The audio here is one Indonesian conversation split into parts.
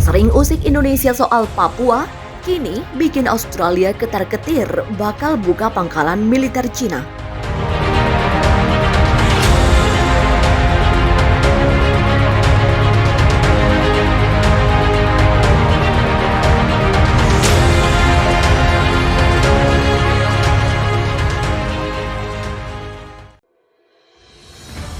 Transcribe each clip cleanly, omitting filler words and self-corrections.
Sering usik Indonesia soal Papua, kini bikin Australia ketar-ketir bakal buka pangkalan militer Cina.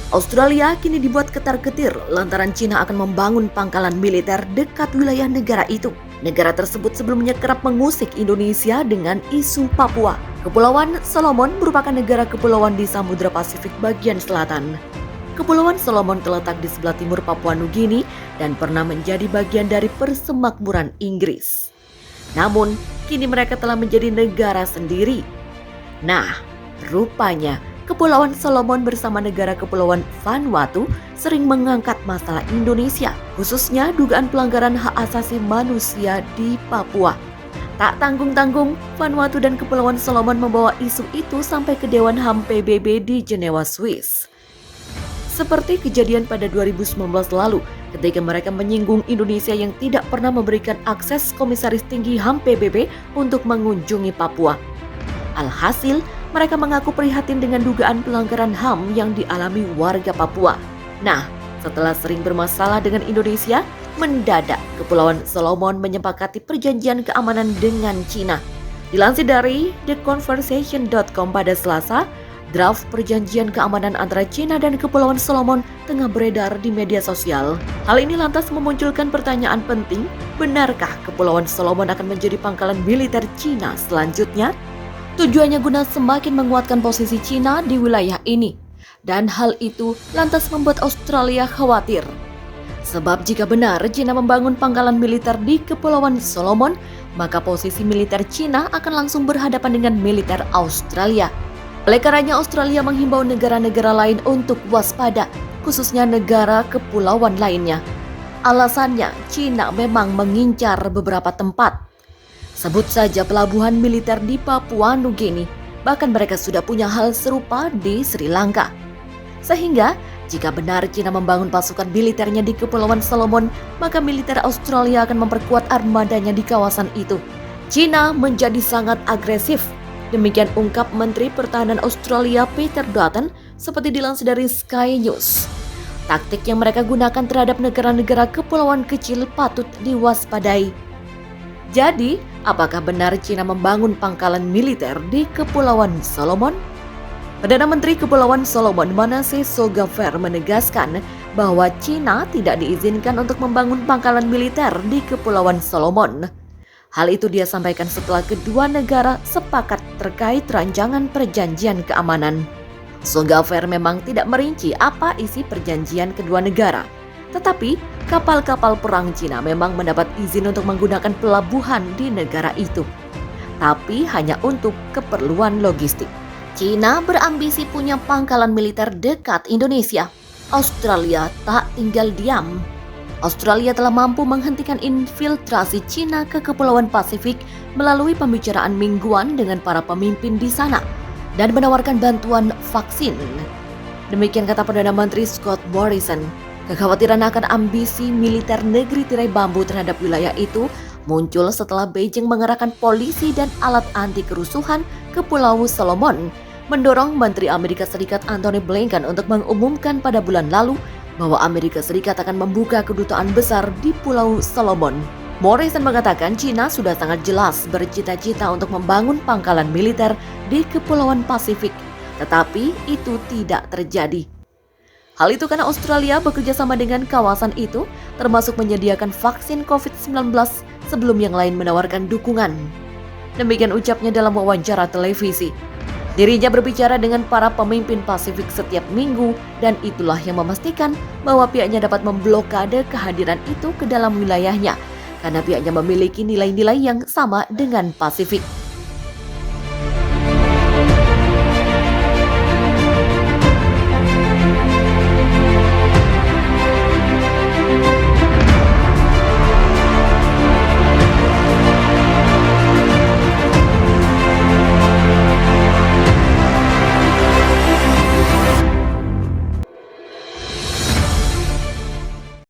Australia kini dibuat ketar-ketir lantaran Cina akan membangun pangkalan militer dekat wilayah negara itu. Negara tersebut sebelumnya kerap mengusik Indonesia dengan isu Papua. Kepulauan Solomon merupakan negara kepulauan di Samudra Pasifik bagian selatan. Kepulauan Solomon terletak di sebelah timur Papua Nugini dan pernah menjadi bagian dari Persemakmuran Inggris. Namun, kini mereka telah menjadi negara sendiri. Nah, rupanya Kepulauan Solomon bersama negara Kepulauan Vanuatu sering mengangkat masalah Indonesia, khususnya dugaan pelanggaran hak asasi manusia di Papua. Tak tanggung-tanggung, Vanuatu dan Kepulauan Solomon membawa isu itu sampai ke Dewan HAM PBB di Jenewa, Swiss. Seperti kejadian pada 2019 lalu, ketika mereka menyinggung Indonesia yang tidak pernah memberikan akses Komisaris Tinggi HAM PBB untuk mengunjungi Papua. Alhasil, mereka mengaku prihatin dengan dugaan pelanggaran HAM yang dialami warga Papua. Nah, setelah sering bermasalah dengan Indonesia, mendadak Kepulauan Solomon menyepakati perjanjian keamanan dengan Cina. Dilansir dari theconversation.com pada Selasa, draft perjanjian keamanan antara Cina dan Kepulauan Solomon tengah beredar di media sosial. Hal ini lantas memunculkan pertanyaan penting, benarkah Kepulauan Solomon akan menjadi pangkalan militer Cina selanjutnya? Tujuannya guna semakin menguatkan posisi Cina di wilayah ini. Dan hal itu lantas membuat Australia khawatir. Sebab jika benar Cina membangun pangkalan militer di Kepulauan Solomon, maka posisi militer Cina akan langsung berhadapan dengan militer Australia. Oleh karenanya Australia menghimbau negara-negara lain untuk waspada, khususnya negara kepulauan lainnya. Alasannya, Cina memang mengincar beberapa tempat. Sebut saja pelabuhan militer di Papua Nugini, bahkan mereka sudah punya hal serupa di Sri Lanka. Sehingga, jika benar Cina membangun pasukan militernya di Kepulauan Solomon, maka militer Australia akan memperkuat armadanya di kawasan itu. Cina menjadi sangat agresif, demikian ungkap Menteri Pertahanan Australia Peter Dutton seperti dilansir dari Sky News. Taktik yang mereka gunakan terhadap negara-negara kepulauan kecil patut diwaspadai. Jadi, apakah benar Cina membangun pangkalan militer di Kepulauan Solomon? Perdana Menteri Kepulauan Solomon Manasseh Sogafer menegaskan bahwa Cina tidak diizinkan untuk membangun pangkalan militer di Kepulauan Solomon. Hal itu dia sampaikan setelah kedua negara sepakat terkait rancangan perjanjian keamanan. Sogafer memang tidak merinci apa isi perjanjian kedua negara. Tetapi, kapal-kapal perang Cina memang mendapat izin untuk menggunakan pelabuhan di negara itu. Tapi hanya untuk keperluan logistik. Cina berambisi punya pangkalan militer dekat Indonesia. Australia tak tinggal diam. Australia telah mampu menghentikan infiltrasi Cina ke Kepulauan Pasifik melalui pembicaraan mingguan dengan para pemimpin di sana dan menawarkan bantuan vaksin. Demikian kata Perdana Menteri Scott Morrison. Kekhawatiran akan ambisi militer negeri tirai bambu terhadap wilayah itu muncul setelah Beijing mengerahkan polisi dan alat anti kerusuhan ke Pulau Solomon, mendorong Menteri Amerika Serikat Antony Blinken untuk mengumumkan pada bulan lalu bahwa Amerika Serikat akan membuka kedutaan besar di Pulau Solomon. Morrison mengatakan Cina sudah sangat jelas bercita-cita untuk membangun pangkalan militer di Kepulauan Pasifik, tetapi itu tidak terjadi. Hal itu karena Australia bekerja sama dengan kawasan itu, termasuk menyediakan vaksin COVID-19 sebelum yang lain menawarkan dukungan. Demikian ucapnya dalam wawancara televisi. Dirinya berbicara dengan para pemimpin Pasifik setiap minggu dan itulah yang memastikan bahwa pihaknya dapat memblokade kehadiran itu ke dalam wilayahnya karena pihaknya memiliki nilai-nilai yang sama dengan Pasifik.